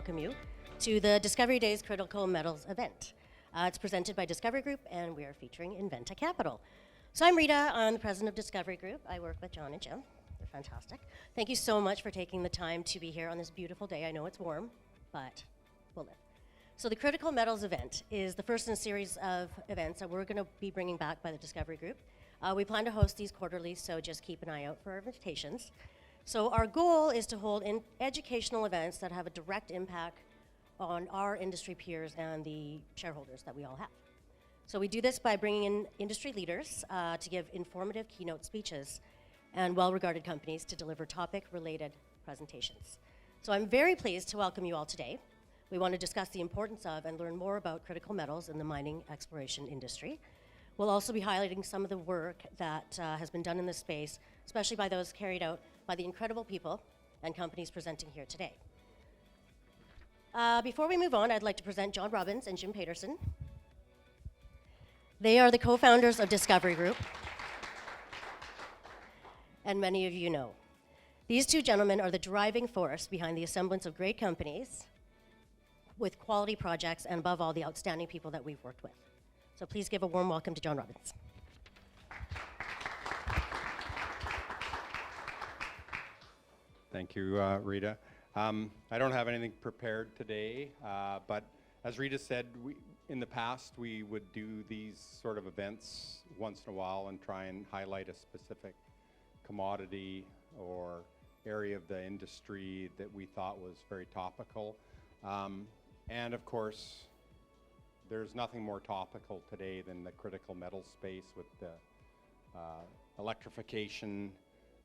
welcome you to the Discovery Days Critical Metals event. It's presented by Discovery Group, and we are featuring Inventa Capital. So I'm Rita, I'm the president of Discovery Group. I work with John and Jim. They're fantastic. Thank you so much for taking the time to be here on this beautiful day. I know it's warm, but we'll live. So the Critical Metals event is the first in a series of events that we're going to be bringing back by the Discovery Group. We plan to host these quarterly, so just keep an eye out for our invitations. So our goal is to hold educational events that have a direct impact on our industry peers and the shareholders that we all have. So we do this by bringing in industry leaders to give informative keynote speeches and well-regarded companies to deliver topic-related presentations. So I'm very pleased to welcome you all today. We want to discuss the importance of and learn more about critical metals in the mining exploration industry. We'll also be highlighting some of the work that has been done in this space, especially by those carried out by the incredible people and companies presenting here today. Before we move on, I'd like to present John Robbins and Jim Paterson. They are the co-founders of Discovery Group, and many of you know. These two gentlemen are the driving force behind the assemblance of great companies with quality projects and, above all, the outstanding people that we've worked with. So please give a warm welcome to John Robbins. Thank you, Rita. I don't have anything prepared today, but as Rita said, in the past we would do these sort of events once in a while and try and highlight a specific commodity or area of the industry that we thought was very topical. And of course, there's nothing more topical today than the critical metal space with the electrification,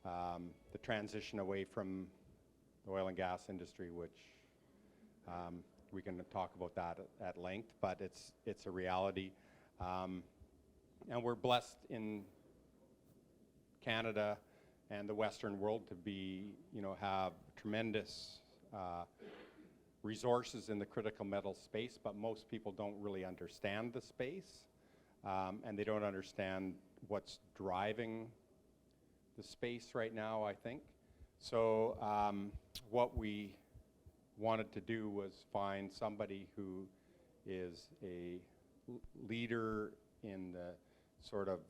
the transition away from the oil and gas industry, which we can talk about that at length, but it's a reality. And we're blessed in Canada and the Western world to be, have tremendous resources in the critical metal space, but most people don't really understand the space, and they don't understand what's driving the space right now, I think. So what we wanted to do was find somebody who is a leader in the sort of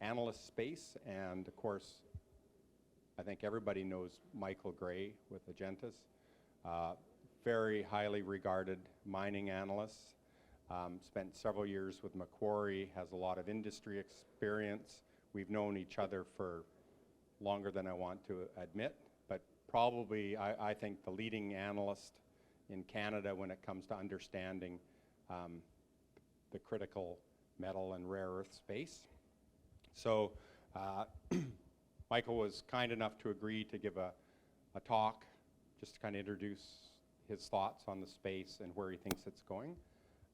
analyst space, and of course, I think everybody knows Michael Gray with Agentis. Very highly regarded mining analyst, spent several years with Macquarie, has a lot of industry experience. We've known each other for longer than I want to admit, but probably I think the leading analyst in Canada when it comes to understanding the critical metal and rare earth space. So Michael was kind enough to agree to give a talk just to kind of introduce his thoughts on the space and where he thinks it's going.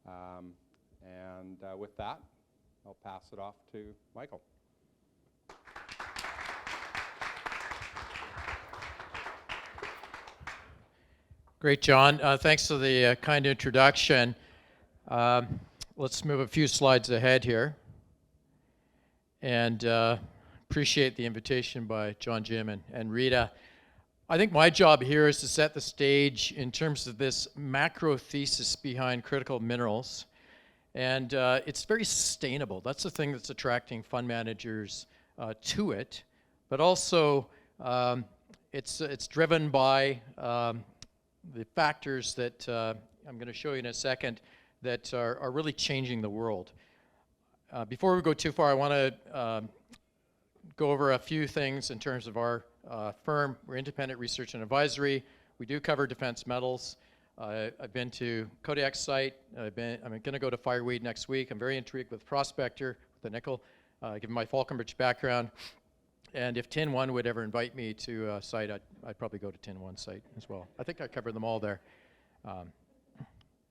And with that, I'll pass it off to Michael. Great, John. Thanks for the kind introduction. Let's move a few slides ahead here. And appreciate the invitation by John, Jim, and Rita. I think my job here is to set the stage in terms of this macro thesis behind critical minerals. And it's very sustainable. That's the thing that's attracting fund managers to it. But also, it's driven by the factors that I'm going to show you in a second that are really changing the world. Before we go too far, I want to go over a few things in terms of our firm. We're independent research and advisory. We do cover defense metals. I've been to Kodiak's site. I'm going to go to Fireweed next week. I'm very intrigued with Prospector, with the nickel, given my Falconbridge background. And if TinOne would ever invite me to a site, I'd probably go to TinOne's site as well. I think I covered them all there.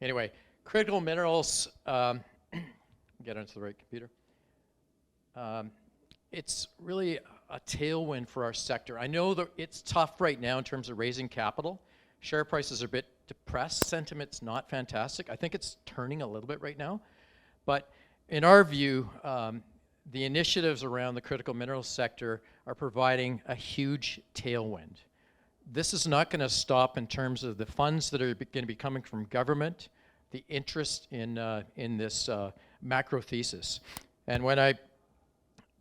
Anyway, critical minerals, get onto the right computer. It's really a tailwind for our sector. I know that it's tough right now in terms of raising capital. Share prices are a bit depressed. Sentiment's not fantastic. I think it's turning a little bit right now. But in our view, the initiatives around the critical minerals sector are providing a huge tailwind. this is not going to stop in terms of the funds that are going to be coming from government, the interest in this macro thesis. And when I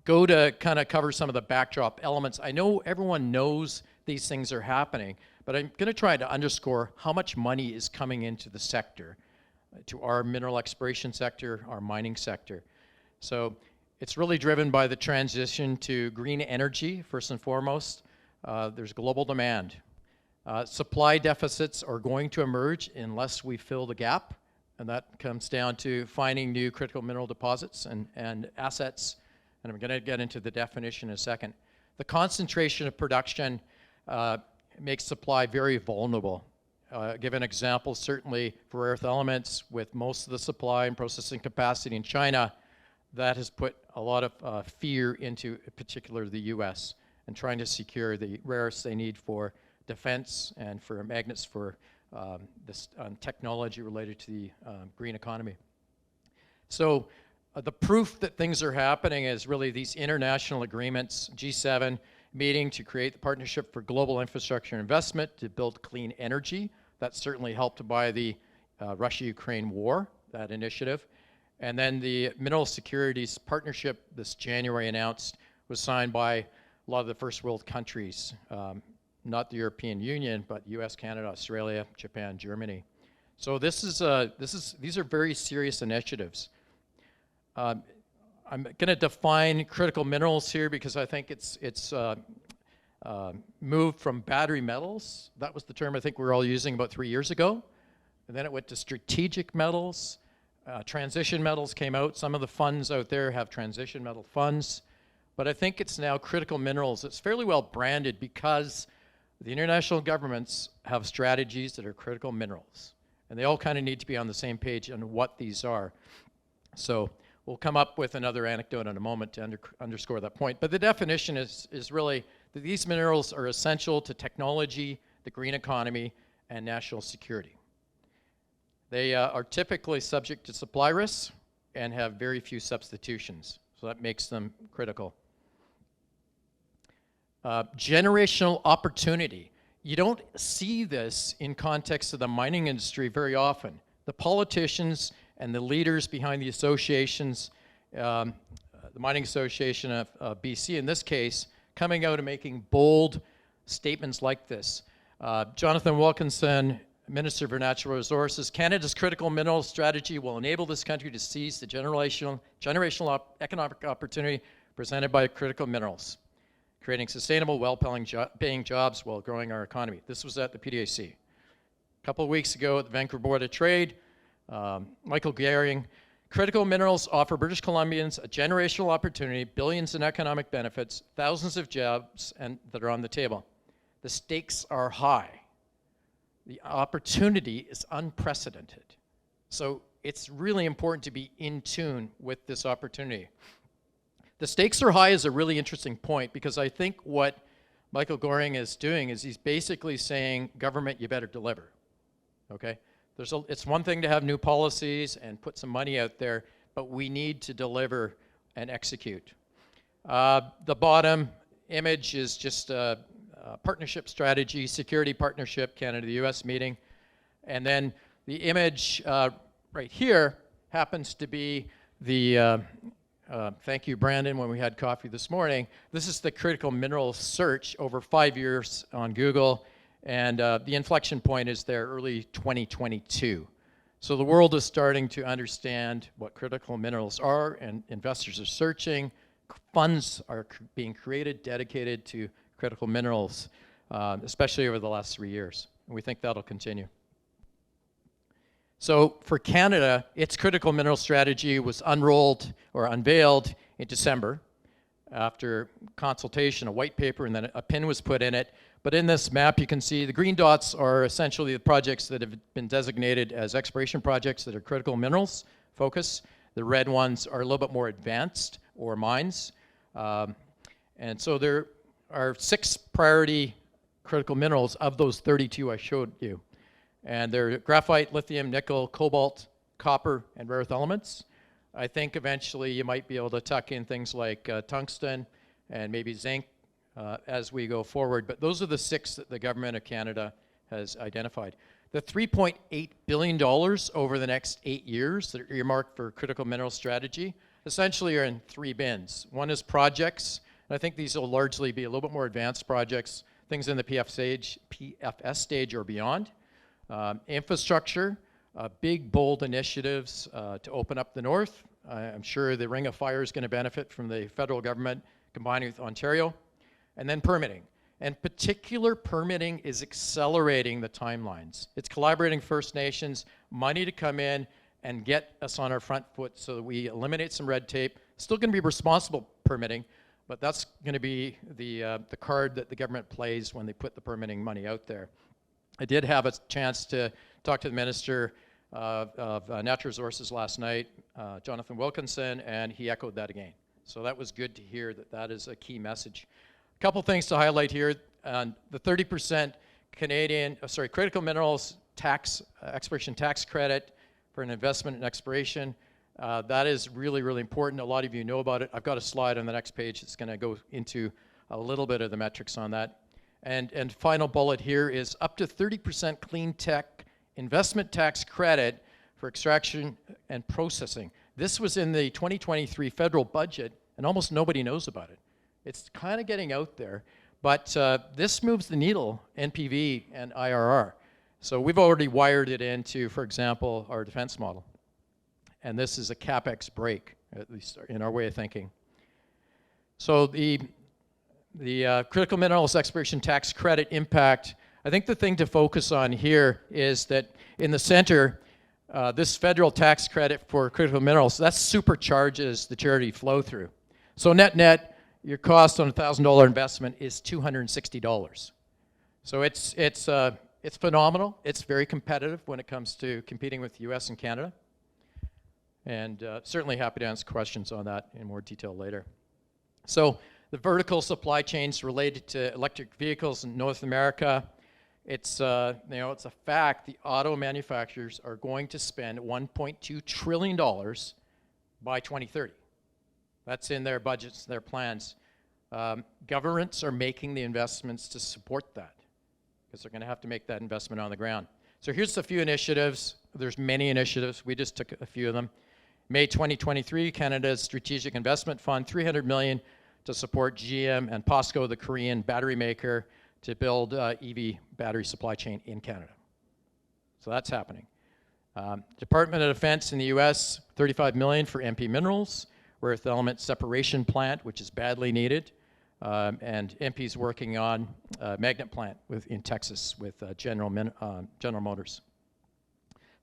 go to kind of cover some of the backdrop elements, I know everyone knows these things are happening, but I'm going to try to underscore how much money is coming into the sector, to our mineral exploration sector, our mining sector. So it's really driven by the transition to green energy, first and foremost. There's global demand. Supply deficits are going to emerge unless we fill the gap, and that comes down to finding new critical mineral deposits and assets, and I'm going to get into the definition in a second. The concentration of production makes supply very vulnerable. Give an example, certainly for rare earth elements, with most of the supply and processing capacity in China, that has put a lot of fear into, in particular, the US, and trying to secure the rare earths they need for defense and for magnets for this technology related to the green economy. So the proof that things are happening is really these international agreements, G7 meeting to create the Partnership for Global Infrastructure Investment to build clean energy. That's certainly helped by the Russia-Ukraine war, that initiative. And then the Mineral Securities Partnership this January announced was signed by a lot of the first world countries, not the European Union, but US, Canada, Australia, Japan, Germany. So these are very serious initiatives. I'm going to define critical minerals here because I think it's moved from battery metals. That was the term I think we were all using about 3 years ago. And then it went to strategic metals. Transition metals came out. Some of the funds out there have transition metal funds. But I think it's now critical minerals. It's fairly well branded because the international governments have strategies that are critical minerals. And they all kind of need to be on the same page on what these are. So we'll come up with another anecdote in a moment to underscore that point. But the definition is really that these minerals are essential to technology, the green economy, and national security. They are typically subject to supply risks and have very few substitutions. So that makes them critical. Generational opportunity. You don't see this in context of the mining industry very often. The politicians and the leaders behind the associations, the Mining Association of BC in this case, coming out and making bold statements like this. Jonathan Wilkinson, Minister for Natural Resources, Canada's critical mineral strategy will enable this country to seize the generational economic opportunity presented by critical minerals, creating sustainable, well-paying jobs while growing our economy. This was at the PDAC. A couple of weeks ago at the Vancouver Board of Trade, Michael Gehring, critical minerals offer British Columbians a generational opportunity, billions in economic benefits, thousands of jobs that are on the table. The stakes are high. The opportunity is unprecedented. So it's really important to be in tune with this opportunity. The stakes are high is a really interesting point because I think what Michael Gehring is doing is he's basically saying, government, you better deliver, okay? It's one thing to have new policies and put some money out there, but we need to deliver and execute. The bottom image is just a partnership strategy, security partnership, Canada-US meeting. And then the image right here happens to be the, thank you, Brandon, when we had coffee this morning. This is the critical minerals search over 5 years on Google. And the inflection point is there early 2022. So the world is starting to understand what critical minerals are, and investors are searching. Funds are being created, dedicated to critical minerals, especially over the last 3 years. And we think that'll continue. So for Canada, its critical mineral strategy was unrolled or unveiled in December after consultation, a white paper, and then a pin was put in it. But in this map, you can see the green dots are essentially the projects that have been designated as exploration projects that are critical minerals focus. The red ones are a little bit more advanced, or mines. And so there are 6 priority critical minerals of those 32 I showed you. And they're graphite, lithium, nickel, cobalt, copper, and rare earth elements. I think eventually you might be able to tuck in things like tungsten and maybe zinc, as we go forward. But those are the 6 that the Government of Canada has identified. The $3.8 billion over the next 8 years that are earmarked for critical mineral strategy essentially are in 3 bins. One is projects, and I think these will largely be a little bit more advanced projects, things in the PFS stage or beyond. Infrastructure, big, bold initiatives to open up the north. I'm sure the Ring of Fire is going to benefit from the federal government combining with Ontario. And then permitting. And particular permitting is accelerating the timelines. It's collaborating First Nations, money to come in and get us on our front foot so that we eliminate some red tape. Still going to be responsible permitting, but that's going to be the card that the government plays when they put the permitting money out there. I did have a chance to talk to the Minister of Natural Resources last night, Jonathan Wilkinson, and he echoed that again. So that was good to hear that that is a key message. A couple things to highlight here. The 30% critical minerals tax, exploration tax credit for an investment in exploration. That is really, really important. A lot of you know about it. I've got a slide on the next page that's going to go into a little bit of the metrics on that. And final bullet here is up to 30% clean tech investment tax credit for extraction and processing. This was in the 2023 federal budget, and almost nobody knows about it. It's kind of getting out there, but this moves the needle, NPV and IRR. So we've already wired it into, for example, our defense model. And this is a CapEx break, at least in our way of thinking. So the critical minerals exploration tax credit impact, I think the thing to focus on here is that in the center, this federal tax credit for critical minerals, that supercharges the charity flow through. So net, your cost on a $1,000 investment is $260. So it's phenomenal. It's very competitive when it comes to competing with the US and Canada. And certainly happy to answer questions on that in more detail later. So the vertical supply chains related to electric vehicles in North America, it's it's a fact the auto manufacturers are going to spend $1.2 trillion by 2030. That's in their budgets, their plans. Governments are making the investments to support that because they're going to have to make that investment on the ground. So here's a few initiatives. There's many initiatives. We just took a few of them. May 2023, Canada's Strategic Investment Fund, $300 million to support GM and POSCO, the Korean battery maker, to build EV battery supply chain in Canada. So that's happening. Department of Defense in the US, $35 million for MP Minerals, rare earth element separation plant, which is badly needed. And MP's working on a magnet plant in Texas with General Motors.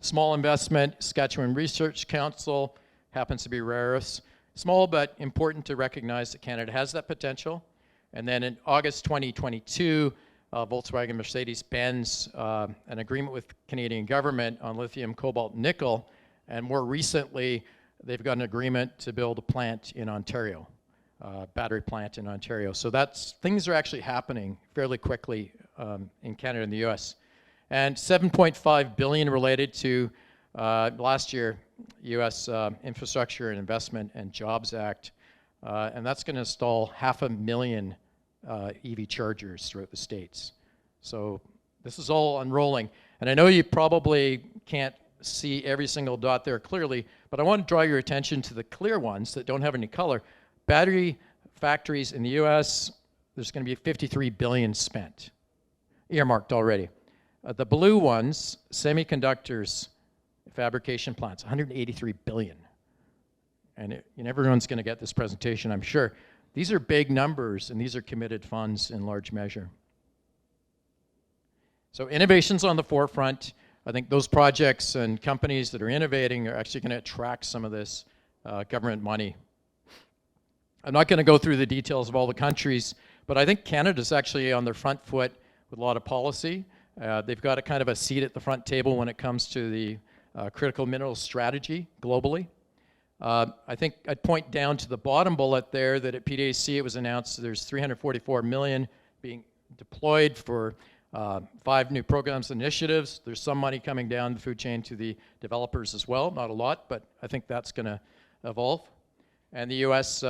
Small investment, Saskatchewan Research Council, happens to be rare earths. Small but important to recognize that Canada has that potential. And then in August 2022, Volkswagen Mercedes-Benz, an agreement with the Canadian government on lithium, cobalt, nickel, and more recently, they've got an agreement to build a plant in Ontario, battery plant in Ontario. So things are actually happening fairly quickly in Canada and the US. And $7.5 billion related to last year, US Infrastructure and Investment and Jobs Act. And that's going to install 500,000 EV chargers throughout the states. So this is all unrolling. And I know you probably can't see every single dot there clearly, but I want to draw your attention to the clear ones that don't have any color. Battery factories in the US, there's going to be $53 billion spent, earmarked already. The blue ones, semiconductors, fabrication plants, $183 billion. And everyone's going to get this presentation, I'm sure. These are big numbers, and these are committed funds in large measure. So innovation's on the forefront. I think those projects and companies that are innovating are actually going to attract some of this government money. I'm not going to go through the details of all the countries, but I think Canada's actually on their front foot with a lot of policy. They've got a kind of a seat at the front table when it comes to the critical minerals strategy globally. I think I'd point down to the bottom bullet there that at PDAC it was announced there's $344 million being deployed for 5 new programs and initiatives. There's some money coming down the food chain to the developers as well, not a lot, but I think that's going to evolve. And the U.S.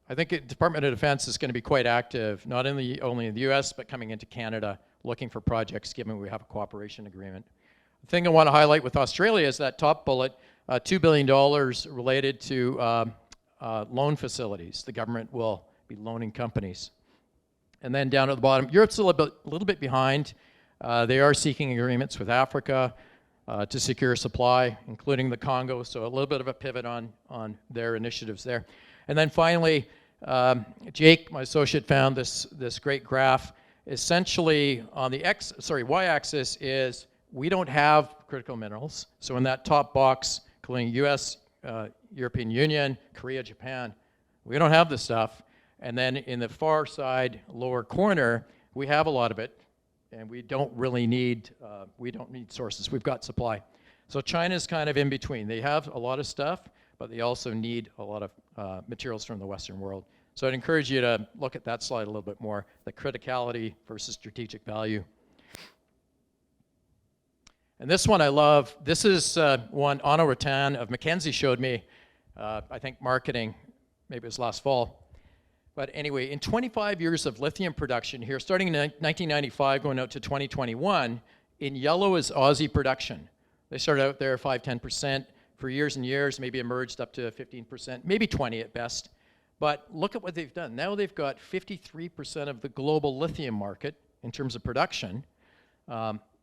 I think the Department of Defense is going to be quite active, not only in the US, but coming into Canada, looking for projects, given we have a cooperation agreement. The thing I want to highlight with Australia is that top bullet, $2 billion related to loan facilities. The government will be loaning companies. And then down at the bottom, Europe's a little bit behind. They are seeking agreements with Africa to secure supply, including the Congo, so a little bit of a pivot on their initiatives there. And then finally, Jake, my associate, found this great graph. Essentially, on the y-axis is we don't have critical minerals. So in that top box, including US, European Union, Korea, Japan, we don't have this stuff. And then in the far side, lower corner, we have a lot of it, and we don't really need, sources. We've got supply. So China's kind of in between. They have a lot of stuff, but they also need a lot of materials from the Western world. So I'd encourage you to look at that slide a little bit more, the criticality versus strategic value. And this one I love. This is one Anna Rattan of Mackenzie showed me, I think marketing, maybe it was last fall. But anyway, in 25 years of lithium production here, starting in 1995 going out to 2021, in yellow is Aussie production. They started out there 5-10% for years and years, maybe emerged up to 15%, maybe 20 at best. But look at what they've done. Now they've got 53% of the global lithium market in terms of production.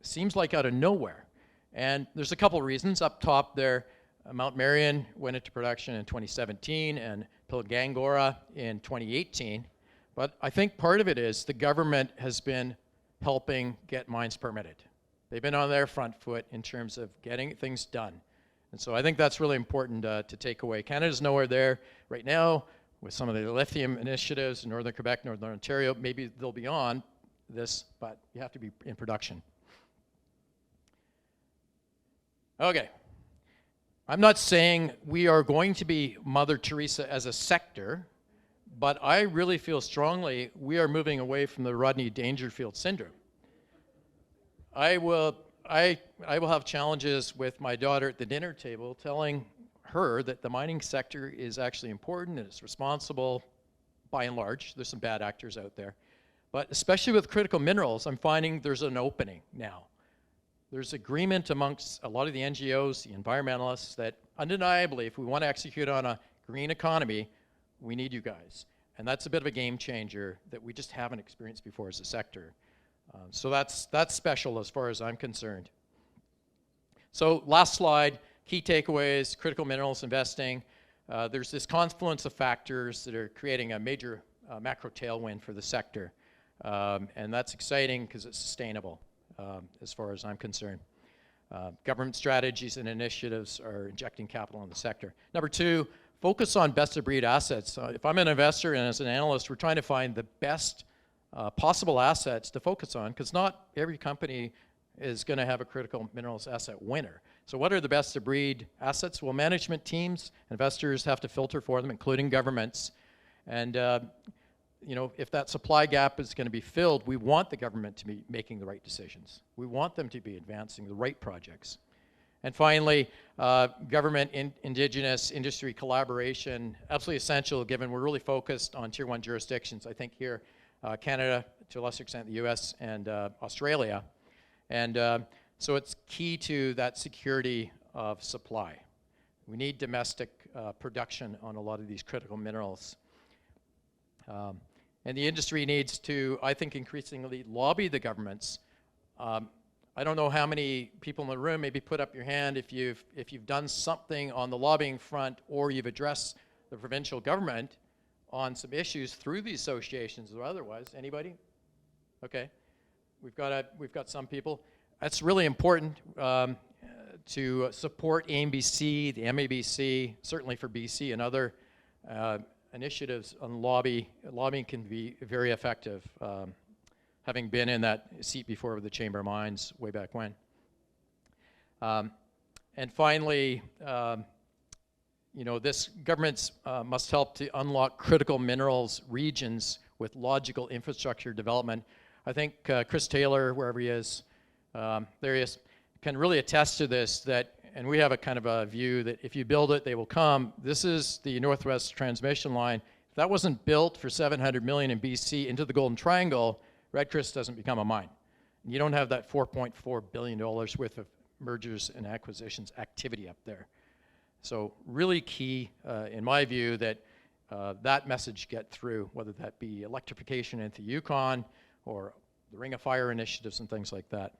Seems like out of nowhere. And there's a couple reasons. Up top there, Mount Marion went into production in 2017 and Pilgangoora in 2018. But I think part of it is the government has been helping get mines permitted. They've been on their front foot in terms of getting things done. And so I think that's really important to take away. Canada's nowhere there right now with some of the lithium initiatives in Northern Quebec, Northern Ontario. Maybe they'll be on this, but you have to be in production. Okay. I'm not saying we are going to be Mother Teresa as a sector, but I really feel strongly we are moving away from the Rodney Dangerfield syndrome. I will have challenges with my daughter at the dinner table telling her that the mining sector is actually important and it's responsible by and large. There's some bad actors out there. But especially with critical minerals, I'm finding there's an opening now. There's agreement amongst a lot of the NGOs, the environmentalists, that undeniably, if we want to execute on a green economy, we need you guys. And that's a bit of a game changer that we just haven't experienced before as a sector. So that's special as far as I'm concerned. So last slide, key takeaways, critical minerals investing. There's this confluence of factors that are creating a major macro tailwind for the sector. And that's exciting because it's sustainable. As far as I'm concerned. Government strategies and initiatives are injecting capital in the sector. Number two, focus on best-of-breed assets. If I'm an investor and as an analyst, we're trying to find the best possible assets to focus on, because not every company is going to have a critical minerals asset winner. So what are the best-of-breed assets? Well, management teams, investors have to filter for them, including governments. And you know, if that supply gap is going to be filled, we want the government to be making the right decisions. We want them to be advancing the right projects. And finally, government indigenous industry collaboration, absolutely essential given we're really focused on Tier 1 jurisdictions. I think here, Canada, to a lesser extent the US and Australia. And so it's key to that security of supply. We need domestic production on a lot of these critical minerals. And the industry needs to, I think, increasingly lobby the governments. I don't know how many people in the room, maybe put up your hand if you've done something on the lobbying front or you've addressed the provincial government on some issues through these associations or otherwise. Anybody? Okay. We've got some people. That's really important to support AMBC, the MABC, certainly for BC and other initiatives on lobbying can be very effective, having been in that seat before with the Chamber of Mines way back when. And finally, you know, this governments must help to unlock critical minerals regions with logical infrastructure development. I think Chris Taylor, wherever he is, there he is, can really attest to this, that, and we have a kind of a view that if you build it, they will come. This is the Northwest Transmission Line. If that wasn't built for $700 million in BC into the Golden Triangle, Red Chris doesn't become a mine. You don't have that $4.4 billion worth of mergers and acquisitions activity up there. So really key, in my view, that that message get through, whether that be electrification into Yukon or the Ring of Fire initiatives and things like that.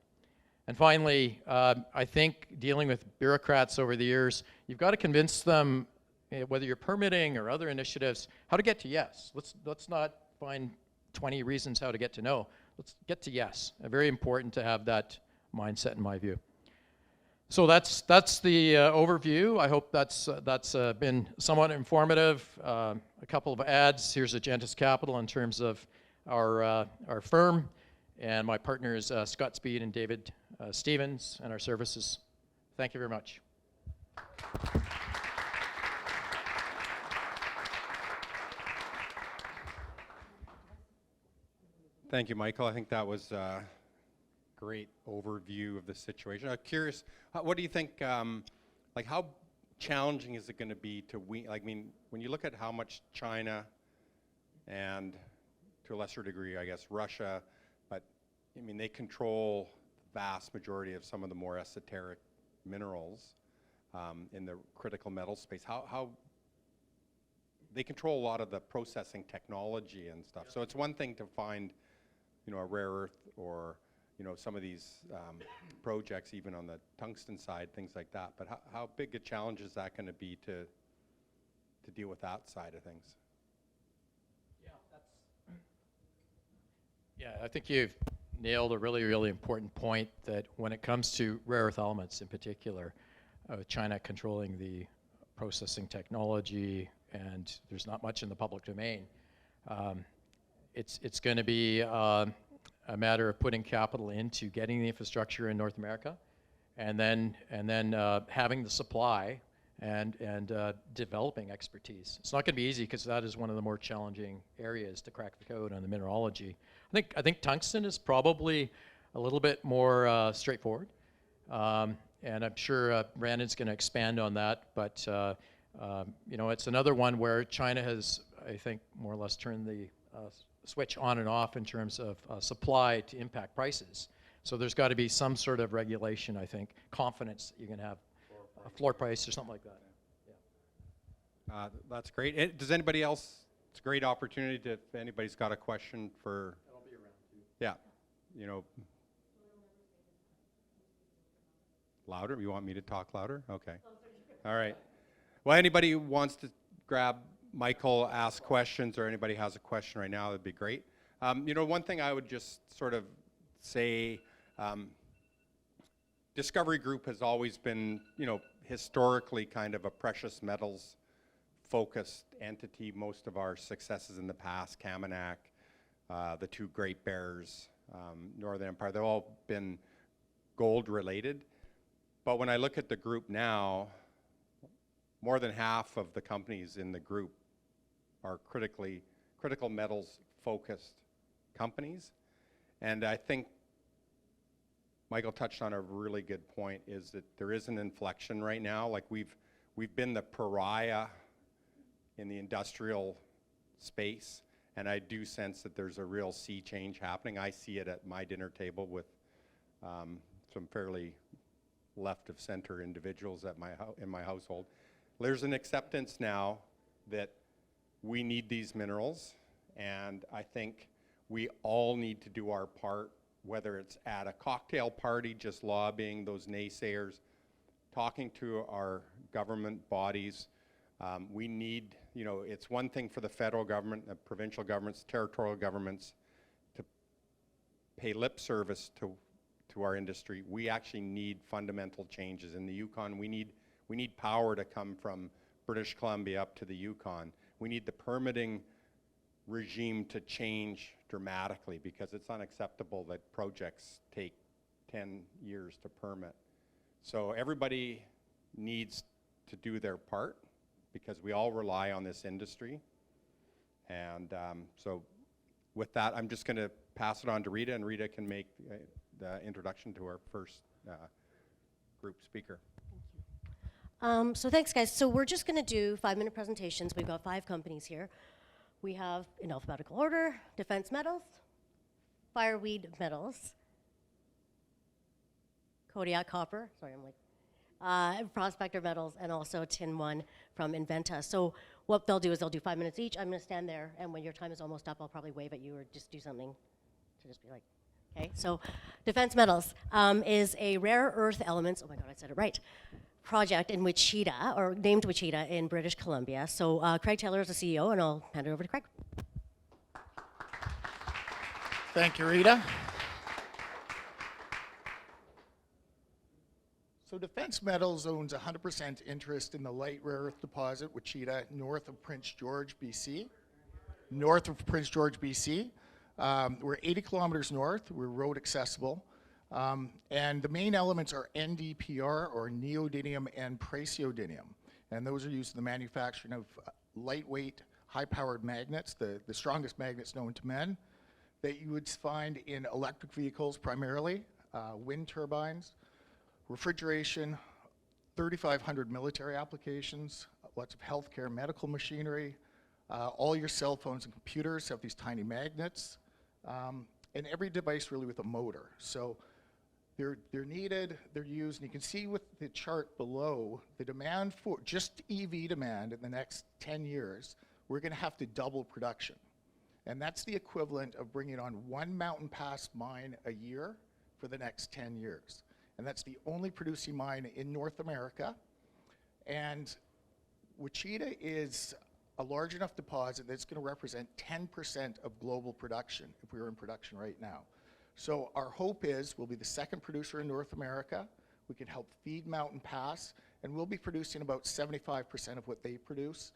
And finally, I think dealing with bureaucrats over the years, you've got to convince them, whether you're permitting or other initiatives, how to get to yes. Let's not find 20 reasons how to get to no. Let's get to yes. Very important to have that mindset, in my view. So that's the overview. I hope that's been somewhat informative. A couple of ads. Here's Agentis Capital in terms of our firm, and my partners Scott Speed and David Stevens, and our services. Thank you very much. Thank you, Michael. I think that was a great overview of the situation. I'm curious, what do you think, like how challenging is it going to be to when you look at how much China and to a lesser degree, I guess, Russia, but I mean, they control the vast majority of some of the more esoteric minerals in the critical metal space. How they control a lot of the processing technology and stuff. So it's one thing to find, a rare earth or, some of these projects, even on the tungsten side, things like that. But how big a challenge is that going to be to deal with that side of things? Yeah, I think you've nailed a really, really important point that when it comes to rare earth elements in particular, China controlling the processing technology, and there's not much in the public domain. It's going to be a matter of putting capital into getting the infrastructure in North America, and then having the supply and developing expertise. It's not going to be easy because that is one of the more challenging areas to crack the code on the mineralogy. I think tungsten is probably a little bit more straightforward, and I'm sure Brandon's going to expand on that. But it's another one where China has, I think, more or less turned the switch on and off in terms of supply to impact prices. So there's got to be some sort of regulation, I think, confidence that you can have a floor price or something like that. Yeah. That's great. Does anybody else? It's a great opportunity if anybody's got a question for. I'll be around too. Yeah, louder. You want me to talk louder? Okay. All right. Well, anybody who wants to grab Michael, ask questions, or anybody has a question right now, that'd be great. One thing I would just sort of say, Discovery Group has always been, historically kind of a precious metals focused entity. Most of our successes in the past, Kaminak, the two Great Bears, Northern Empire, they've all been gold related. But when I look at the group now, more than half of the companies in the group are critical metals focused companies. And I think Michael touched on a really good point, is that there is an inflection right now. Like we've been the pariah in the industrial space, and I do sense that there's a real sea change happening. I see it at my dinner table with some fairly left of center individuals in my household. There's an acceptance now that we need these minerals, and I think we all need to do our part, whether it's at a cocktail party, just lobbying those naysayers, talking to our government bodies. We need, it's one thing for the federal government, the provincial governments, territorial governments to pay lip service to our industry. We actually need fundamental changes. In the Yukon, we need power to come from British Columbia up to the Yukon. We need the permitting regime to change dramatically, because it's unacceptable that projects take 10 years to permit. So everybody needs to do their part, because we all rely on this industry. And so with that, I'm just going to pass it on to Rita, and Rita can make the introduction to our first group speaker. So thanks, guys. So we're just going to do 5-minute presentations. We've got 5 companies here. We have, in alphabetical order, defense metals, fireweed metals, Kodiak copper, sorry, I'm like, Prospector metals, and also TinOne from Inventa. So what they'll do is they'll do 5 minutes each. I'm gonna stand there, and when your time is almost up, I'll probably wave at you or just do something to just be like, okay? So defense metals is a rare earth elements, oh my God, I said it right, project in Wichita, or named Wichita in British Columbia. So Craig Taylor is the CEO, and I'll hand it over to Craig. Thank you, Rita. So Defense Metals owns 100% interest in the light rare earth deposit, Wichita, north of Prince George, BC. We're 80 kilometers north. We're road accessible. And the main elements are NdPr, or neodymium, and praseodymium. And those are used in the manufacturing of lightweight, high-powered magnets, the strongest magnets known to men, that you would find in electric vehicles primarily, wind turbines, refrigeration, 3,500 military applications, lots of healthcare, medical machinery. All your cell phones and computers have these tiny magnets, and every device really with a motor. So they're needed, they're used, and you can see with the chart below, the demand for just EV demand in the next 10 years, we're gonna have to double production. And that's the equivalent of bringing on 1 Mountain Pass mine a year for the next 10 years. And that's the only producing mine in North America. And Wichita is a large enough deposit that's going to represent 10% of global production if we were in production right now. So our hope is we'll be the second producer in North America. We can help feed Mountain Pass, and we'll be producing about 75% of what they produce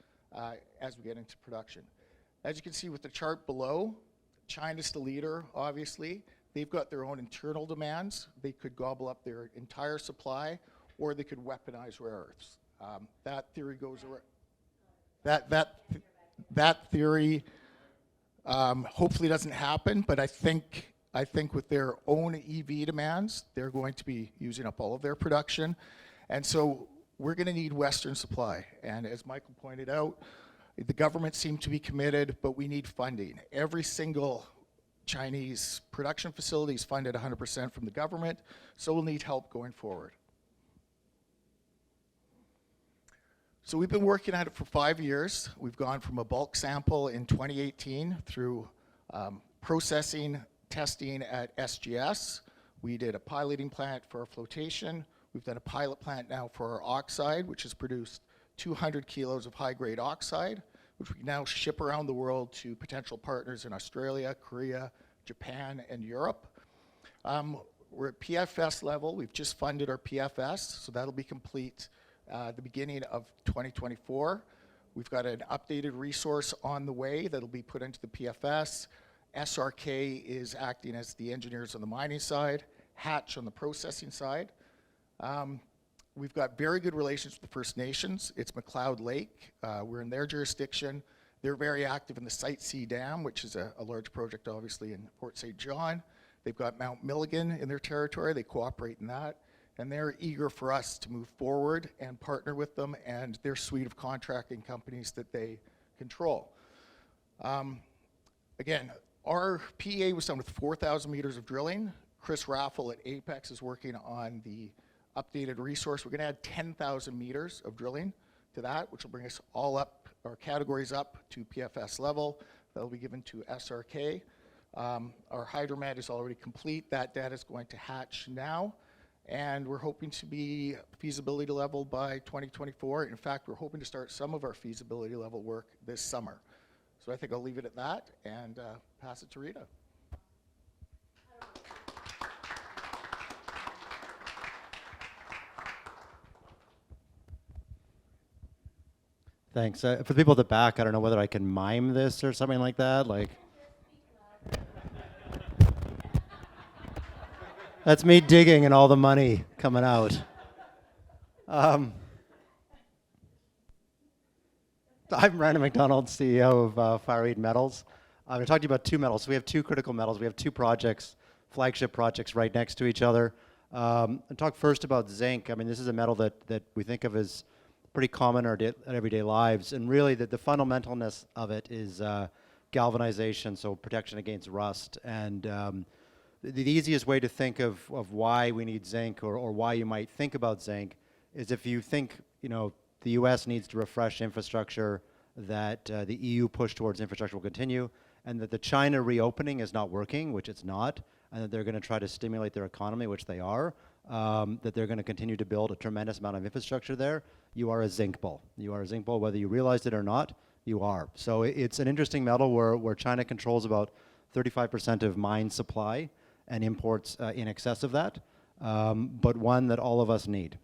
as we get into production. As you can see with the chart below, China's the leader, obviously. They've got their own internal demands. They could gobble up their entire supply, or they could weaponize rare earths. That theory goes around. That theory hopefully doesn't happen, but I think with their own EV demands, they're going to be using up all of their production. And so we're going to need Western supply. And as Michael pointed out, the government seemed to be committed, but we need funding. Every single Chinese production facility is funded 100% from the government, so we'll need help going forward. So we've been working at it for 5 years. We've gone from a bulk sample in 2018 through processing, testing at SGS. We did a piloting plant for our flotation. We've done a pilot plant now for our oxide, which has produced 200 kilos of high-grade oxide, which we can now ship around the world to potential partners in Australia, Korea, Japan, and Europe. We're at PFS level. We've just funded our PFS, so that'll be complete the beginning of 2024. We've got an updated resource on the way that'll be put into the PFS. SRK is acting as the engineers on the mining side, Hatch on the processing side. We've got very good relations with the First Nations. It's McLeod Lake. We're in their jurisdiction. They're very active in the Site C Dam, which is a large project, obviously, in Port St. John. They've got Mount Milligan in their territory. They cooperate in that. And they're eager for us to move forward and partner with them and their suite of contracting companies that they control. Again, our PEA was done with 4,000 meters of drilling. Chris Raffle at Apex is working on the updated resource. We're going to add 10,000 meters of drilling to that, which will bring us all up, our categories up to PFS level. That'll be given to SRK. Our hydromet is already complete. That data is going to Hatch now, and we're hoping to be feasibility level by 2024. In fact, we're hoping to start some of our feasibility level work this summer. So I think I'll leave it at that and pass it to Rita. Thanks. For the people at the back, I don't know whether I can mime this or something like that. Like, that's me digging and all the money coming out. I'm Brandon Macdonald, CEO of Fireweed Metals. I'm going to talk to you about two metals. So we have two critical metals. We have two projects, flagship projects right next to each other. I'll talk first about zinc. I mean, this is a metal that we think of as pretty common in our everyday lives. And really, the fundamentalness of it is galvanization, so protection against rust. And the easiest way to think of why we need zinc, or why you might think about zinc, is if you think, the U.S. needs to refresh infrastructure, that the EU push towards infrastructure will continue, and that the China reopening is not working, which it's not, and that they're going to try to stimulate their economy, which they are, that they're going to continue to build a tremendous amount of infrastructure there, you are a zinc bull. You are a zinc bull, whether you realized it or not, you are. So it's an interesting metal where China controls about 35% of mine supply and imports in excess of that, but one that all of us need.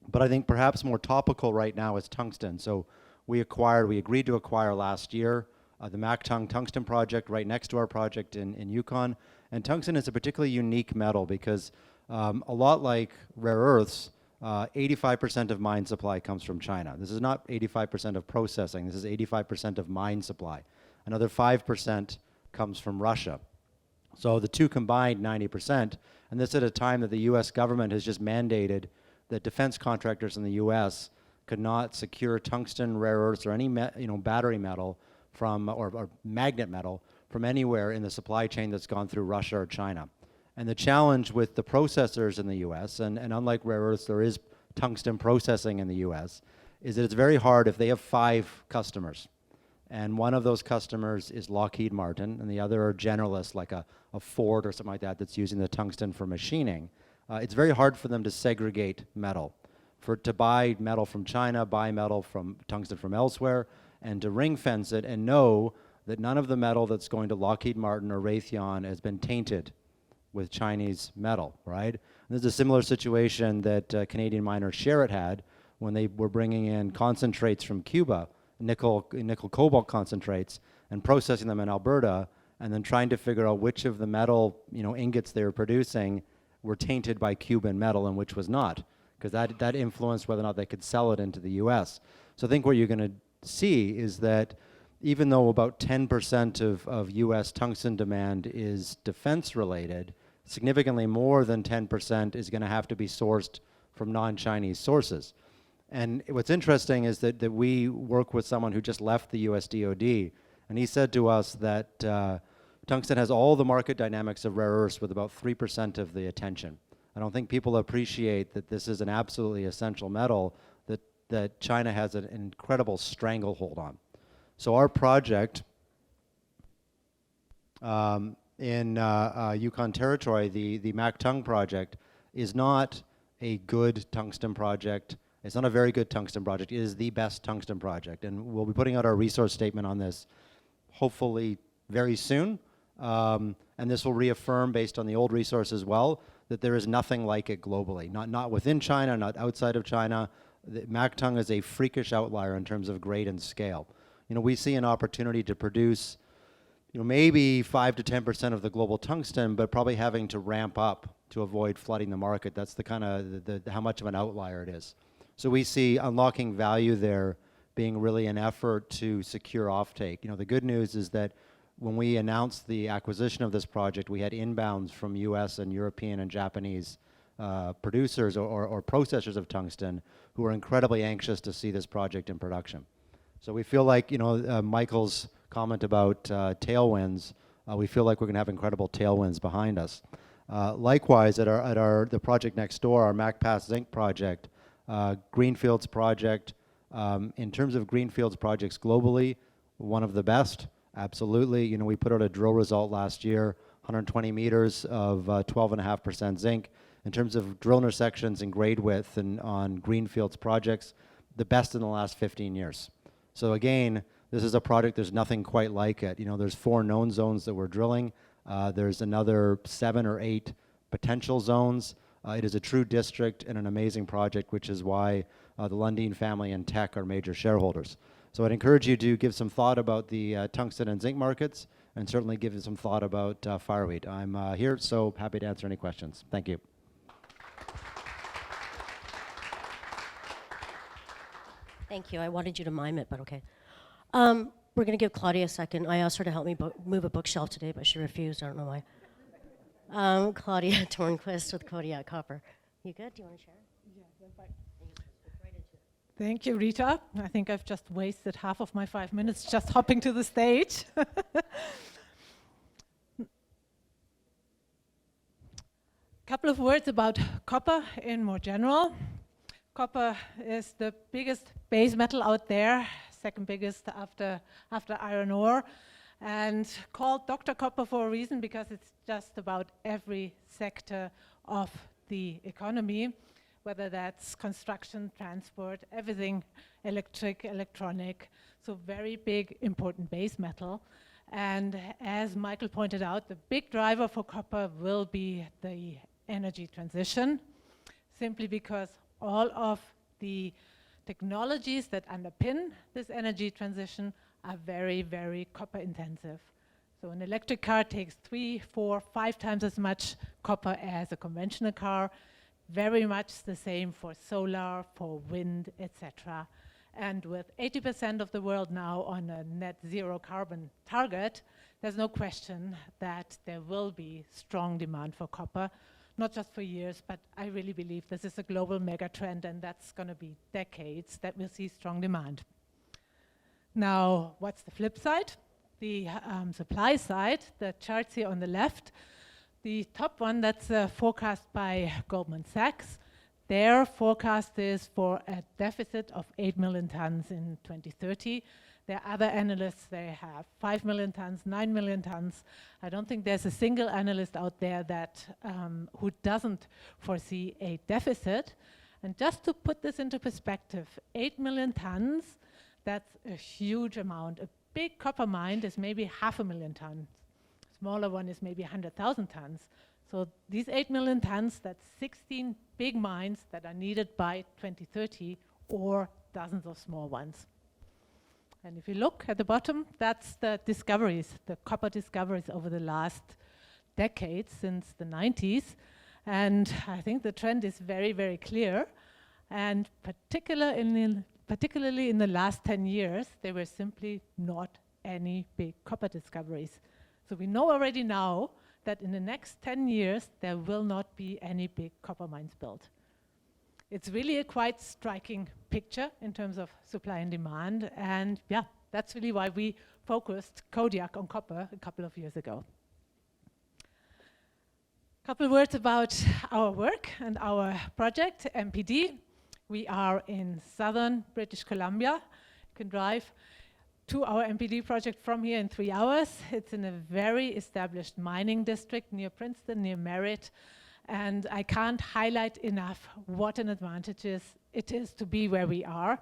But I think perhaps more topical right now is tungsten. So we agreed to acquire last year the Macdonald tungsten project right next to our project in Yukon. And tungsten is a particularly unique metal because a lot like rare earths, 85% of mine supply comes from China. This is not 85% of processing, this is 85% of mine supply. Another 5% comes from Russia. So the two combined, 90%, and this at a time that the US government has just mandated that defense contractors in the US could not secure tungsten, rare earths, or any battery metal from, or magnet metal from anywhere in the supply chain that's gone through Russia or China. And the challenge with the processors in the US, and unlike rare earths, there is tungsten processing in the US, is that it's very hard if they have 5 customers. And one of those customers is Lockheed Martin, and the other are generalists like a Ford or something like that that's using the tungsten for machining. It's very hard for them to segregate metal. To buy metal from China, buy metal from tungsten from elsewhere, and to ring fence it and know that none of the metal that's going to Lockheed Martin or Raytheon has been tainted with Chinese metal, right? And this is a similar situation that Canadian miner Sherritt had when they were bringing in concentrates from Cuba, nickel cobalt concentrates, and processing them in Alberta, and then trying to figure out which of the metal ingots they were producing were tainted by Cuban metal and which was not, because that influenced whether or not they could sell it into the US. So I think what you're going to see is that even though about 10% of US tungsten demand is defense related, significantly more than 10% is going to have to be sourced from non-Chinese sources. And what's interesting is that we work with someone who just left the US DoD, and he said to us that tungsten has all the market dynamics of rare earths with about 3% of the attention. I don't think people appreciate that this is an absolutely essential metal that China has an incredible stranglehold on. So our project in Yukon Territory, the Macdonald project, is not a good tungsten project. It's not a very good tungsten project. It is the best tungsten project. And we'll be putting out our resource statement on this hopefully very soon. And this will reaffirm, based on the old resource as well, that there is nothing like it globally. Not within China, not outside of China. Macdonald is a freakish outlier in terms of grade and scale. We see an opportunity to produce maybe 5 to 10% of the global tungsten, but probably having to ramp up to avoid flooding the market. That's the kind of how much of an outlier it is. So we see unlocking value there being really an effort to secure offtake. The good news is that when we announced the acquisition of this project, we had inbounds from US and European and Japanese producers or processors of tungsten who are incredibly anxious to see this project in production. So we feel like, Michael's comment about tailwinds, we feel like we're going to have incredible tailwinds behind us. Likewise, at the project next door, our MacPass Zinc project, Greenfields project, in terms of Greenfields projects globally, one of the best, absolutely. We put out a drill result last year, 120 meters of 12.5% zinc. In terms of drill intersections and grade width and on Greenfields projects, the best in the last 15 years. So again, this is a project, there's nothing quite like it. There's 4 known zones that we're drilling. There's another 7 or 8 potential zones. It is a true district and an amazing project, which is why the Lundin family and Teck are major shareholders. So I'd encourage you to give some thought about the tungsten and zinc markets, and certainly give some thought about Fireweed. I'm here, so happy to answer any questions. Thank you. Thank you. I wanted you to mime it, but okay. We're going to give Claudia a second. I asked her to help me move a bookshelf today, but she refused. I don't know why. Claudia Tornquist with Kodiak Copper. You good? Do you want to share? Yeah, that's fine. Thank you, Rita. I think I've just wasted half of my 5 minutes just hopping to the stage. Couple of words about copper in more general. Copper is the biggest base metal out there, second biggest after iron ore, and called Dr. Copper for a reason, because it's just about every sector of the economy, whether that's construction, transport, everything electric, electronic, so very big, important base metal. And as Michael pointed out, the big driver for copper will be the energy transition, simply because all of the technologies that underpin this energy transition are very, very copper intensive. So an electric car takes 3, 4, 5 times as much copper as a conventional car. Very much the same for solar, for wind, etc. And with 80% of the world now on a net zero carbon target, there's no question that there will be strong demand for copper, not just for years, but I really believe this is a global mega trend, and that's going to be decades that we'll see strong demand. Now, what's the flip side? The supply side, the charts here on the left. The top one, that's a forecast by Goldman Sachs. Their forecast is for a deficit of 8 million tons in 2030. There are other analysts, they have 5 million tons, 9 million tons. I don't think there's a single analyst out there that who doesn't foresee a deficit. And just to put this into perspective, 8 million tons, that's a huge amount. A big copper mine is maybe 500,000 tons. Smaller one is maybe 100,000 tons. So these 8 million tons, that's 16 big mines that are needed by 2030, or dozens of small ones. And if you look at the bottom, that's the discoveries, the copper discoveries over the last decades, since the 90s. And I think the trend is very, very clear. And particularly in the last 10 years, there were simply not any big copper discoveries. So we know already now that in the next 10 years, there will not be any big copper mines built. It's really a quite striking picture in terms of supply and demand. And yeah, that's really why we focused Kodiak on copper a couple of years ago. A couple of words about our work and our project, MPD. We are in southern British Columbia. You can drive to our MPD project from here in 3 hours. It's in a very established mining district near Princeton, near Merritt. And I can't highlight enough what an advantage it is to be where we are.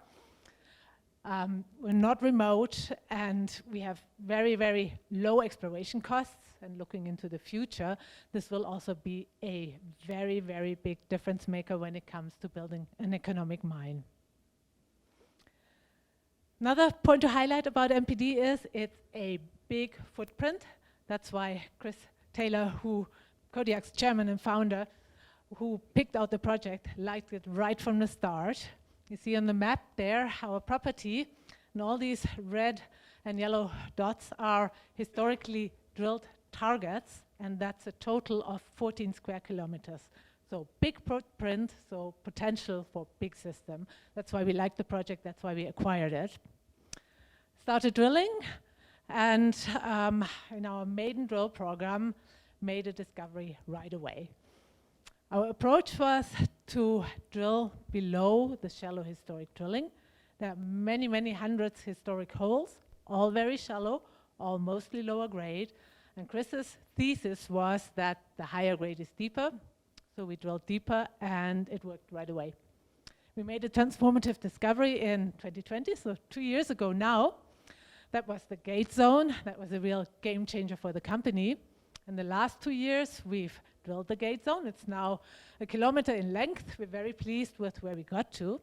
We're not remote, and we have very, very low exploration costs. And looking into the future, this will also be a very, very big difference maker when it comes to building an economic mine. Another point to highlight about MPD is it's a big footprint. That's why Chris Taylor, Kodiak's chairman and founder, who picked out the project, liked it right from the start. You see on the map there our property, and all these red and yellow dots are historically drilled targets, and that's a total of 14 square kilometers. So big footprint, so potential for big system. That's why we liked the project, that's why we acquired it. Started drilling, and in our maiden drill program, made a discovery right away. Our approach was to drill below the shallow historic drilling. There are many, many hundreds historic holes, all very shallow, all mostly lower grade. And Chris's thesis was that the higher grade is deeper, so we drilled deeper, and it worked right away. We made a transformative discovery in 2020, so 2 years ago now. That was the gate zone. That was a real game changer for the company. In the last 2 years, we've drilled the gate zone. It's now 1 kilometer in length. We're very pleased with where we got to.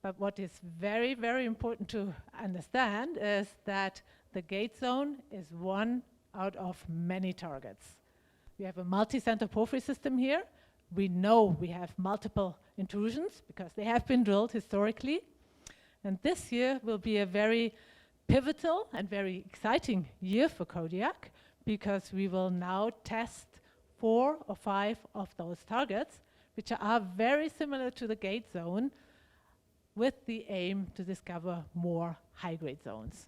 But what is very, very important to understand is that the gate zone is one out of many targets. We have a multi-center porphyry system here. We know we have multiple intrusions because they have been drilled historically. And this year will be a very pivotal and very exciting year for Kodiak, because we will now test 4 or 5 of those targets, which are very similar to the gate zone, with the aim to discover more high-grade zones.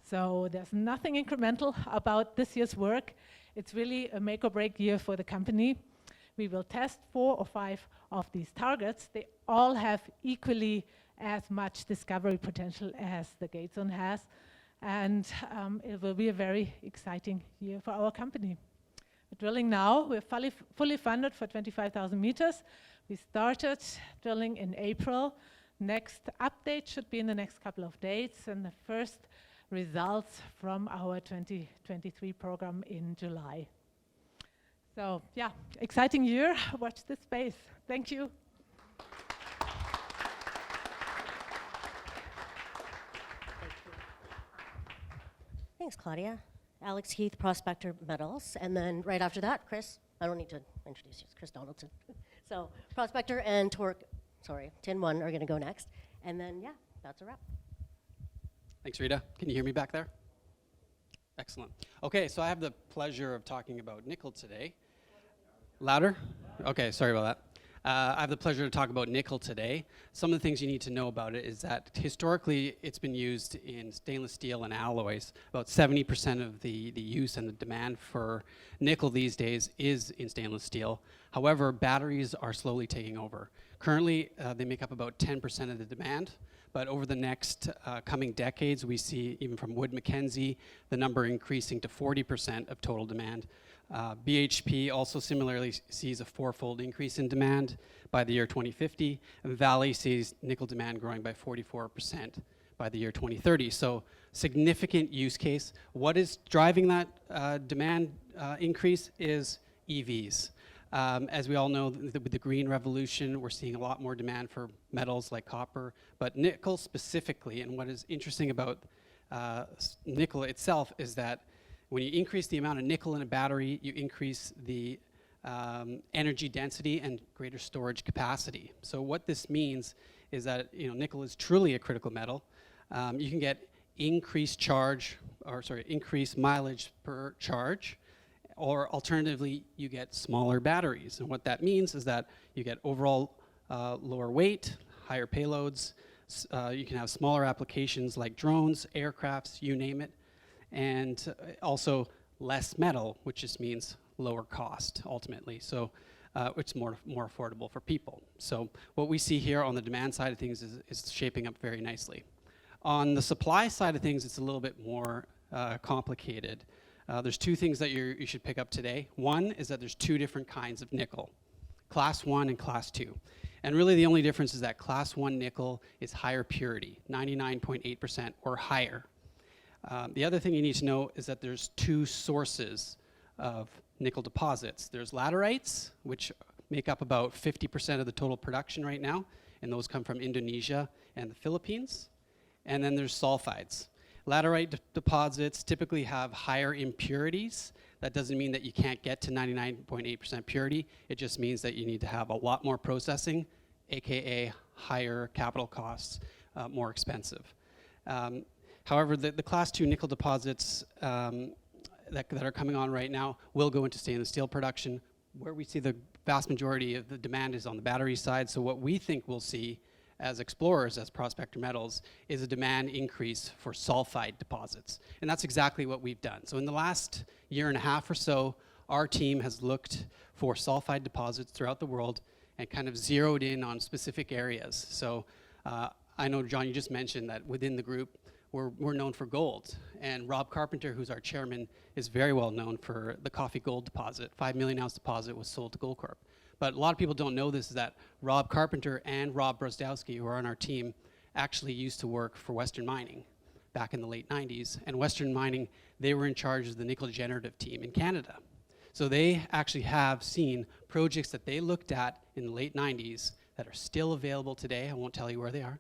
So there's nothing incremental about this year's work. It's really a make or break year for the company. We will test 4 or 5 of these targets. They all have equally as much discovery potential as the gate zone has. And it will be a very exciting year for our company. We're drilling now. We're fully funded for 25,000 meters. We started drilling in April. Next update should be in the next couple of days, and the first results from our 2023 program in July. So yeah, exciting year. Watch this space. Thank you. Thanks, Claudia. Alex Heath, Prospector Metals. And then right after that, Chris, I don't need to introduce you, it's Chris Donaldson. So Prospector and TinOne are going to go next. And then, yeah, that's a wrap. Thanks, Rita. Can you hear me back there? Excellent. Okay, so I have the pleasure of talking about nickel today. Louder? Okay, sorry about that. I have the pleasure to talk about nickel today. Some of the things you need to know about it is that historically it's been used in stainless steel and alloys. About 70% of the use and the demand for nickel these days is in stainless steel. However, batteries are slowly taking over. Currently, they make up about 10% of the demand, but over the next coming decades, we see, even from Wood Mackenzie, the number increasing to 40% of total demand. BHP also similarly sees a 4-fold increase in demand by the year 2050, and Valley sees nickel demand growing by 44% by the year 2030. So significant use case. What is driving that demand increase is EVs. As we all know, with the green revolution, we're seeing a lot more demand for metals like copper, but nickel specifically, and what is interesting about nickel itself is that when you increase the amount of nickel in a battery, you increase the energy density and greater storage capacity. So what this means is that nickel is truly a critical metal. You can get increased mileage per charge, or alternatively, you get smaller batteries. And what that means is that you get overall lower weight, higher payloads. You can have smaller applications like drones, aircrafts, you name it. And also less metal, which just means lower cost ultimately. So it's more affordable for people. So what we see here on the demand side of things is shaping up very nicely. On the supply side of things, it's a little bit more complicated. There's 2 things that you should pick up today. One is that there's 2 different kinds of nickel, class 1 and class 2. And really the only difference is that class 1 nickel is higher purity, 99.8% or higher. The other thing you need to know is that there's 2 sources of nickel deposits. There's laterites, which make up about 50% of the total production right now, and those come from Indonesia and the Philippines. And then there's sulfides. Laterite deposits typically have higher impurities. That doesn't mean that you can't get to 99.8% purity. It just means that you need to have a lot more processing, aka higher capital costs, more expensive. However, the class 2 nickel deposits that are coming on right now will go into stainless steel production. Where we see the vast majority of the demand is on the battery side. So what we think we'll see as explorers, as Prospector Metals, is a demand increase for sulfide deposits. And that's exactly what we've done. So in the last year and a half or so, our team has looked for sulfide deposits throughout the world and kind of zeroed in on specific areas. So I know, John, you just mentioned that within the group, we're known for gold. And Rob Carpenter, who's our chairman, is very well known for the Coffee Gold deposit. 5 million ounce deposit was sold to Goldcorp. But a lot of people don't know this, is that Rob Carpenter and Rob Brzdowski, who are on our team, actually used to work for Western Mining back in the late 90s. And Western Mining, they were in charge of the nickel generative team in Canada. So they actually have seen projects that they looked at in the late 90s that are still available today. I won't tell you where they are.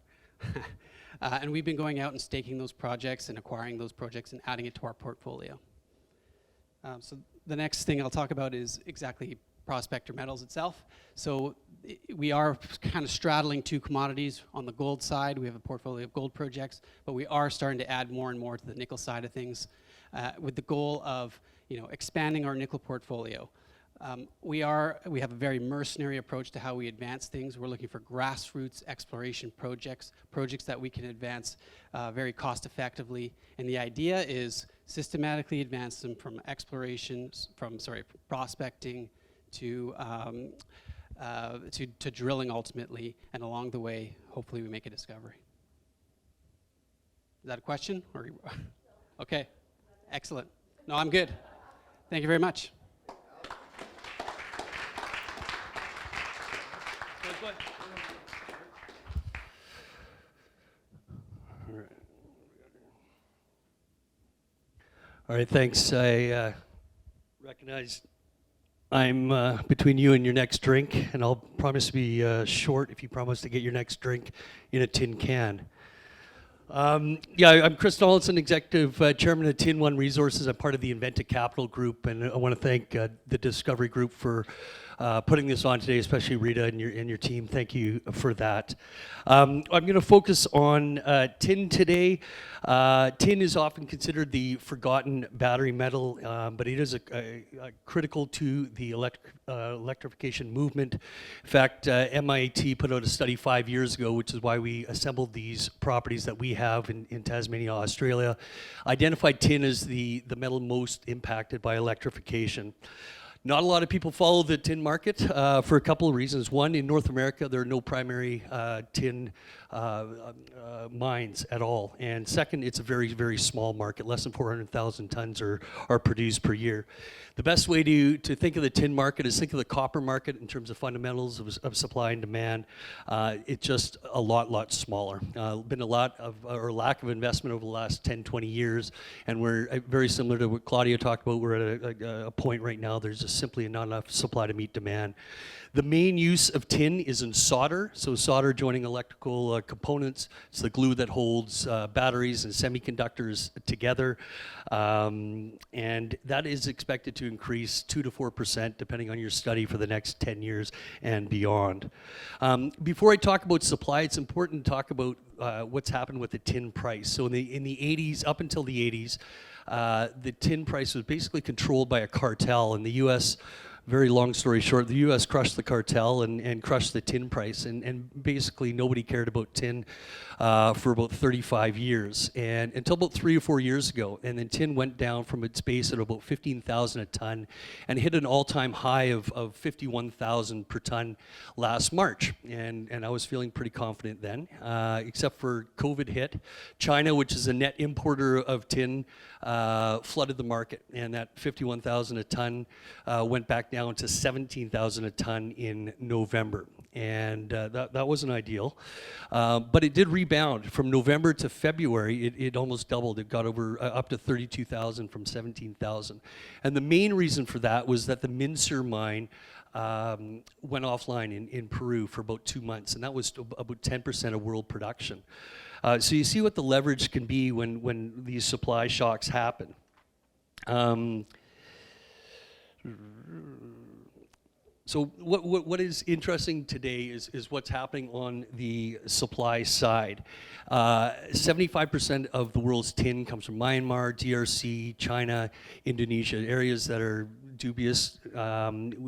And we've been going out and staking those projects and acquiring those projects and adding it to our portfolio. So the next thing I'll talk about is exactly Prospector Metals itself. So we are kind of straddling 2 commodities. On the gold side, we have a portfolio of gold projects, but we are starting to add more and more to the nickel side of things with the goal of expanding our nickel portfolio. We have a very mercenary approach to how we advance things. We're looking for grassroots exploration projects that we can advance very cost effectively. And the idea is systematically advance them from prospecting to drilling ultimately, and along the way, hopefully we make a discovery. Is that a question? Or okay, excellent. No, I'm good. Thank you very much. All right, thanks. I recognize I'm between you and your next drink, and I'll promise to be short if you promise to get your next drink in a tin can. Yeah, I'm Chris Donaldson, Executive Chairman of TinOne Resources. I'm part of the Inventa Capital Group, and I want to thank the Discovery Group for putting this on today, especially Rita and your team. Thank you for that. I'm going to focus on tin today. Tin is often considered the forgotten battery metal, but it is a critical to the electrification movement. In fact, MIT put out a study 5 years ago, which is why we assembled these properties that we have in Tasmania, Australia, identified tin as the metal most impacted by electrification. Not a lot of people follow the tin market for a couple of reasons. One, in North America, there are no primary tin mines at all. And second, it's a very, very small market. Less than 400,000 tons are produced per year. The best way to think of the tin market is think of the copper market in terms of fundamentals of supply and demand. It's just a lot smaller. Been a lot of, or lack of investment over the last 10, 20 years. And we're very similar to what Claudia talked about. We're at a point right now, there's just simply not enough supply to meet demand. The main use of tin is in solder. So solder joining electrical components. It's the glue that holds batteries and semiconductors together. And that is expected to increase 2 to 4% depending on your study for the next 10 years and beyond. Before I talk about supply, it's important to talk about what's happened with the tin price. So in the 80s, up until the 80s, the tin price was basically controlled by a cartel in the U.S. Very long story short, the U.S. crushed the cartel and crushed the tin price, and basically nobody cared about tin for about 35 years, and until about 3 or 4 years ago, and then tin went down from its base at about 15,000 a ton and hit an all-time high of 51,000 per ton last March, and I was feeling pretty confident then, except for COVID hit. China, which is a net importer of tin, flooded the market, and that 51,000 a ton went back down to 17,000 a ton in November, and that wasn't ideal, but it did rebound from November to February. It almost doubled. It got up to 32,000 from 17,000, and the main reason for that was that the Mincer mine went offline in Peru for about 2 months, and that was about 10% of world production. So you see what the leverage can be when these supply shocks happen. So what is interesting today is what's happening on the supply side. 75% of the world's tin comes from Myanmar, DRC, China, Indonesia, areas that are dubious,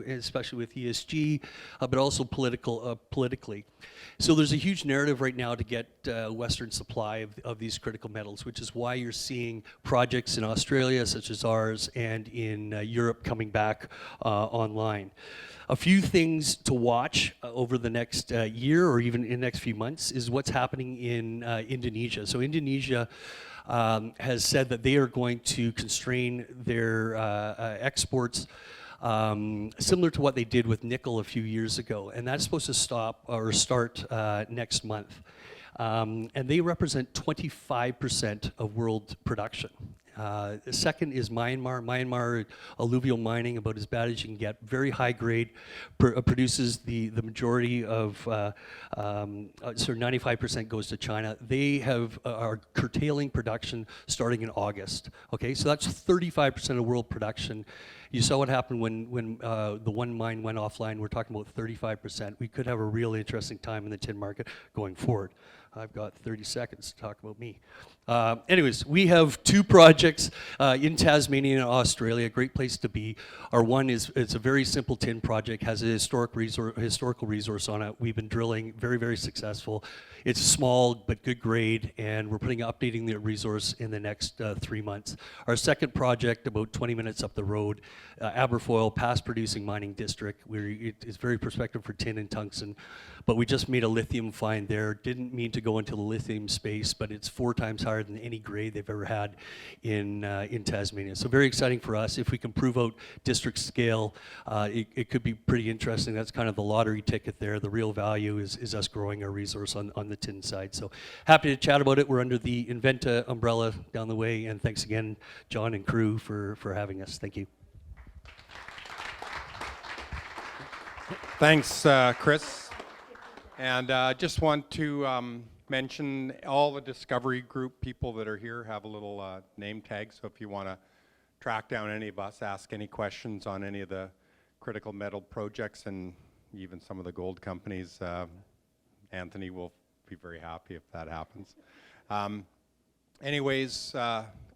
especially with ESG, but also politically. So there's a huge narrative right now to get Western supply of these critical metals, which is why you're seeing projects in Australia, such as ours, and in Europe coming back online. A few things to watch over the next year or even in the next few months is what's happening in Indonesia. So Indonesia has said that they are going to constrain their exports similar to what they did with nickel a few years ago, and that's supposed to start next month. And they represent 25% of world production. The second is Myanmar. Myanmar alluvial mining, about as bad as you can get. Very high grade, produces the majority of, so 95% goes to China. They are curtailing production starting in August. Okay, so that's 35% of world production. You saw what happened when the one mine went offline. We're talking about 35%. We could have a really interesting time in the tin market going forward. I've got 30 seconds to talk about me. Anyways, we have 2 projects in Tasmania and Australia, a great place to be. Our one is, it's a very simple tin project, has a historical resource on it. We've been drilling, very, very successful. It's small but good grade, and we're updating the resource in the next 3 months. Our second project, about 20 minutes up the road, Aberfoyle, past producing mining district, where it's very prospective for tin and tungsten, but we just made a lithium find there. Didn't mean to go into the lithium space, but it's 4 times higher than any grade they've ever had in Tasmania. So very exciting for us. If we can prove out district scale, it could be pretty interesting. That's kind of the lottery ticket there. The real value is us growing our resource on the tin side. So happy to chat about it. We're under the Inventa umbrella down the way, and thanks again, John and crew, for having us. Thank you. Thanks, Chris. And just want to mention all the Discovery Group people that are here have a little name tag, so if you want to track down any of us, ask any questions on any of the critical metal projects and even some of the gold companies, Anthony will be very happy if that happens. Anyways,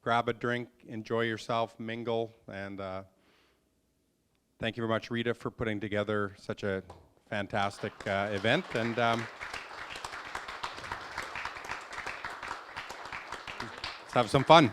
grab a drink, enjoy yourself, mingle, and thank you very much, Rita, for putting together such a fantastic event. And let's have some fun.